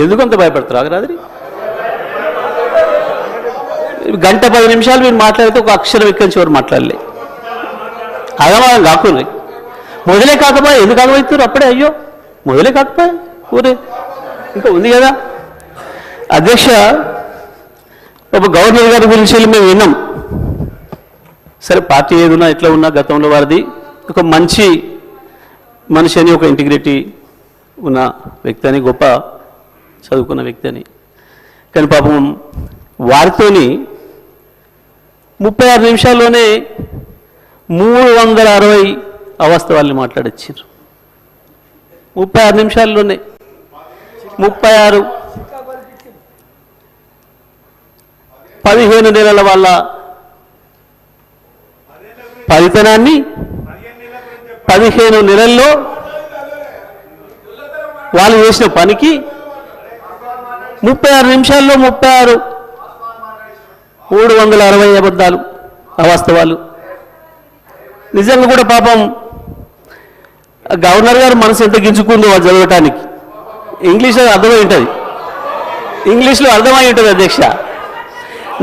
ఎందుకంత భయపడతారు ఆగరాది? గంట 10 నిమిషాలు మీరు మాట్లాడితే ఒక అక్షరం ఎక్కడి నుంచి ఎవరు మాట్లాడలే. ఆగమాగం కాకుండా మొదలే కాకపోయా, ఎందుకు ఆగమవుతారు అప్పుడే? అయ్యో మొదలే కాకపోయా ఊరే ఇంకా ఉంది కదా. అధ్యక్ష, ఒక గవర్నర్ గారి గురించి మేము విన్నాం. సరే, పార్టీ ఏదున్నా ఎట్లా ఉన్నా గతంలో వారిది ఒక మంచి మనిషి అని, ఒక ఇంటిగ్రిటీ ఉన్న వ్యక్తి అని, గొప్ప చదువుకున్న వ్యక్తి అని. కానీ పాపం వారితోని 36 నిమిషాల్లోనే 360 అవాస్తవాల్ని మాట్లాడొచ్చారు. 36 నిమిషాల్లోనే 36 15 నెలల వాళ్ళ ఫలితనాన్ని 15 నెలల్లో వాళ్ళు చేసిన పనికి 36 నిమిషాల్లో 360 అబద్ధాలు, అవాస్తవాలు. నిజంగా కూడా పాపం గవర్నర్ గారు మనసు ఎంత గింజుకుందో వాళ్ళు చదవటానికి. ఇంగ్లీష్లో అర్థమై ఉంటుంది, ఇంగ్లీష్లో అర్థమై ఉంటుంది అధ్యక్ష.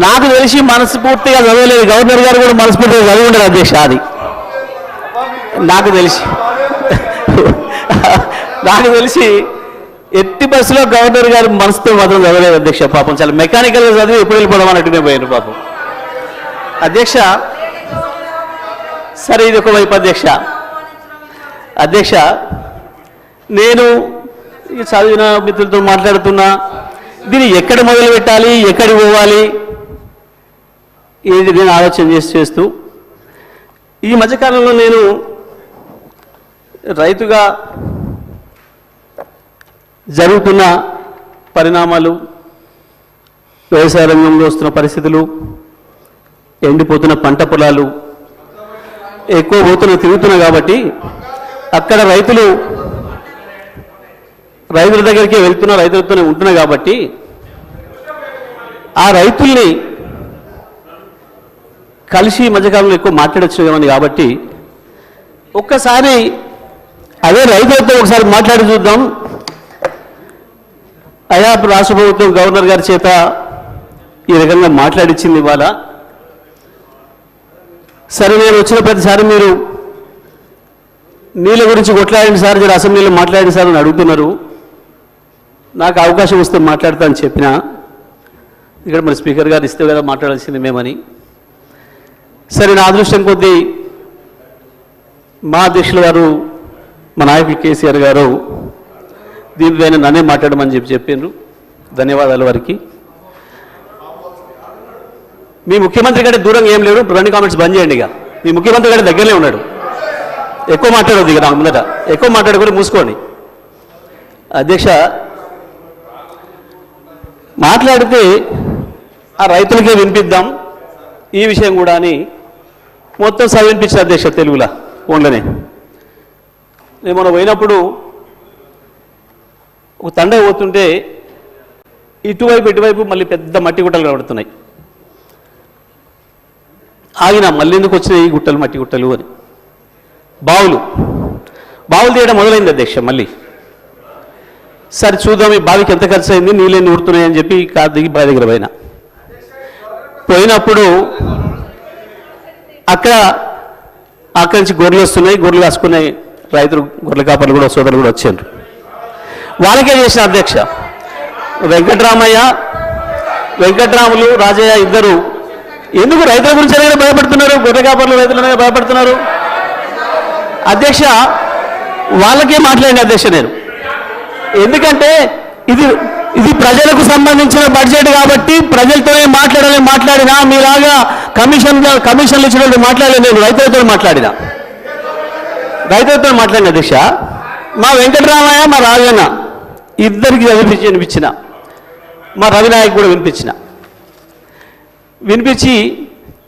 నాకు తెలిసి మనస్ఫూర్తిగా చదవలేదు, గవర్నర్ గారు కూడా మనస్ఫూర్తిగా చదివి ఉండదు అధ్యక్ష. అది నాకు తెలిసి ఎట్టి బస్సులో గవర్నర్ గారు మనసుతో మాత్రం చదవలేదు అధ్యక్ష. పాపం చాలా మెకానికల్గా చదివి ఎప్పుడు వెళ్ళిపోవడం అన్నట్టునే పోయారు పాపం అధ్యక్ష. సరే, ఇది ఒకవైపు అధ్యక్ష. అధ్యక్ష, నేను చదివిన మిత్రులతో మాట్లాడుతున్నా, దీన్ని ఎక్కడ మొదలు పెట్టాలి, ఎక్కడికి పోవాలి, ఇది నేను ఆలోచన చేస్తూ ఈ మధ్యకాలంలో నేను రైతుగా జరుగుతున్న పరిణామాలు, వ్యవసాయ రంగంలో వస్తున్న పరిస్థితులు, ఎండిపోతున్న పంట పొలాలు, ఎక్కువ తిరుగుతున్నా కాబట్టి అక్కడ రైతుల దగ్గరికి వెళ్తున్నా, రైతులతోనే ఉంటున్నా కాబట్టి ఆ రైతుల్ని కలిసి మధ్యకాలంలో ఎక్కువ మాట్లాడొచ్చున్నామని కాబట్టి ఒక్కసారి అదే రైతులతో ఒకసారి మాట్లాడి చూద్దాం. అయా, రాష్ట్ర ప్రభుత్వం గవర్నర్ గారి చేత ఈ రకంగా మాట్లాడించింది ఇవాళ. సరే, నేను వచ్చిన ప్రతిసారి మీరు నీళ్ళ గురించి కొట్లాడండి సార్, జర అసెంబ్లీలో మాట్లాడండి సార్ అని అడుగుతున్నారు. నాకు అవకాశం వస్తే మాట్లాడతా అని చెప్పిన, ఇక్కడ మరి స్పీకర్ గారు ఇస్తే కదా మాట్లాడాల్సింది మేమని. సరే, నా అదృష్టం కొద్దీ మా అధ్యక్షుల వారు, మా నాయకులు కేసీఆర్ గారు దీనిపైన నన్నే మాట్లాడమని చెప్పారు. ధన్యవాదాలు వారికి. మీ ముఖ్యమంత్రి కంటే దూరంగా ఏం లేడు. రెండు కామెంట్స్ బంద్ చేయండి. ఇక మీ ముఖ్యమంత్రి కంటే దగ్గరనే ఉన్నాడు. ఎక్కువ మాట్లాడవద్దు, ఇక నాకు ముందట ఎక్కువ మాట్లాడుకొని మూసుకోండి. అధ్యక్ష, మాట్లాడితే ఆ రైతులకే వినిపిద్దాం ఈ విషయం కూడా అని మొత్తం సభ వినిపించిన అధ్యక్ష తెలుగులో ఫోన్లోనే. నేను మనం పోయినప్పుడు ఒక తండ పోతుంటే ఇటువైపు మళ్ళీ పెద్ద మట్టి గుట్టలు కనబడుతున్నాయి. ఆగిన మళ్ళీ ఎందుకు వచ్చినాయి ఈ గుట్టలు, మట్టి గుట్టలు అని. బావులు తీయడం మొదలైంది అధ్యక్ష. మళ్ళీ సరే చూద్దాం ఈ బావికి ఎంత ఖర్చు అయింది, నీళ్ళని ఊరుతున్నాయని చెప్పి కారు దిగి బావి దగ్గర పోయినప్పుడు అక్కడి నుంచి గొర్రెలు వస్తున్నాయి. గొర్రెలు కాసుకున్నాయి రైతులు, గొర్రెల కాపర్లు కూడా, సోదరులు కూడా వచ్చారు. వాళ్ళకే చేసిన అధ్యక్ష. వెంకట్రాములు, రాజయ్య ఇద్దరు ఎందుకు రైతుల గురించి భయపడుతున్నారు? గొర్రె కాపర్లు రైతులనే భయపడుతున్నారు అధ్యక్ష. వాళ్ళకే మాట్లాడిన అధ్యక్ష నేను. ఎందుకంటే ఇది ప్రజలకు సంబంధించిన బడ్జెట్ కాబట్టి ప్రజలతోనే మాట్లాడినా మీలాగా కమిషన్లు ఇచ్చినట్టు మాట్లాడలేదు. నేను రైతులతో మాట్లాడిన అధ్యక్ష. మా వెంకటరామయ్య, మా రాజన్న ఇద్దరికి వినిపించిన, మా రవినాయక్ కూడా వినిపించి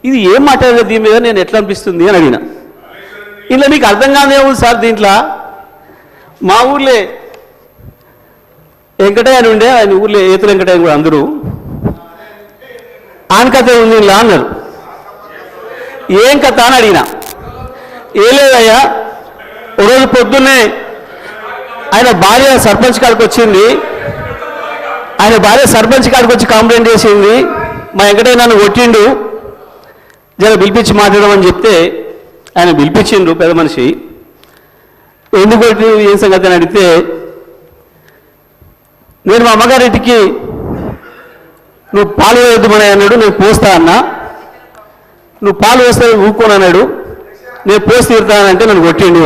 ఇది ఏం మాట్లాడలేదు, దీని మీద నేను ఎట్లా అనిపిస్తుంది అని అడిగిన. ఇలా మీకు అర్థం కాదే ఉంది సార్. దీంట్లో మా ఊర్లే వెంకటయ్య అని ఉండే, ఆయన ఊర్లో ఏతుల వెంకటయ్య కూడా అందరూ ఆన్ కథ ఉంది ఇలా అన్నారు. ఏం కథ అని అడిగిన. ఏ లేదయ్యా, ఒకరోజు పొద్దున్నే ఆయన భార్య సర్పంచ్ కాడికి వచ్చింది. ఆయన భార్య సర్పంచ్ కాడికి వచ్చి కంప్లైంట్ చేసింది, మా వెంకటయ్య నన్ను కొట్టిండు, జర పిలిపించి మాట్లాడమని చెప్తే ఆయన పిలిపించిండు పెద్ద మనిషి. ఎందుకు కొట్టి ఏం సంగతి అని అడిగితే, నేను మా అమ్మగారింటికి నువ్వు పాలు వేయద్దుమని అన్నాడు, నేను పోస్తా అన్నా, నువ్వు పాలు వేస్తే ఊరుకోనన్నాడు, నేను పోసి తీరుతానంటే నన్ను కొట్టిండు.